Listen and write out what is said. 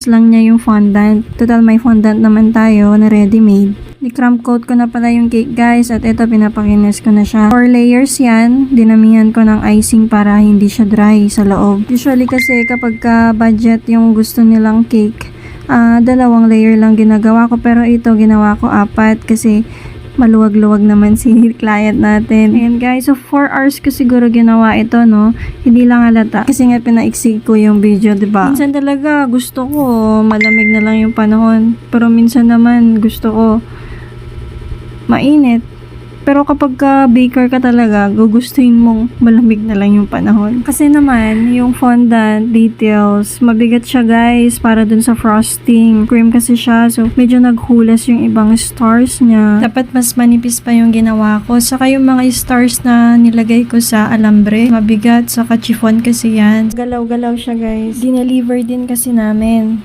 lang niya yung fondant. Total may fondant naman tayo na ready-made. Ni-cramp coat ko na pala yung cake guys at ito pinapakinis ko na siya. 4 layers yan. Dinamihan ko ng icing para hindi siya dry sa loob. Usually kasi kapag budget yung gusto nilang cake, 2 layer lang ginagawa ko pero ito ginawa ko 4 kasi maluwag-luwag naman si client natin. Ayan guys, so 4 hours ko siguro ginawa ito, no? Hindi lang halata. Kasi nga pinaiksig ko yung video, diba? Minsan talaga gusto ko malamig na lang yung panahon. Pero minsan naman gusto ko mainit. Pero kapag baker ka talaga, gugustuhin mong malamig na lang yung panahon. Kasi naman, yung fondant details, mabigat siya guys para dun sa frosting. Cream kasi siya, so medyo naghulas yung ibang stars niya. Dapat mas manipis pa yung ginawa ko. Saka yung mga stars na nilagay ko sa alambre, mabigat, saka chiffon kasi yan. Galaw-galaw siya guys. Dineliver din kasi namin.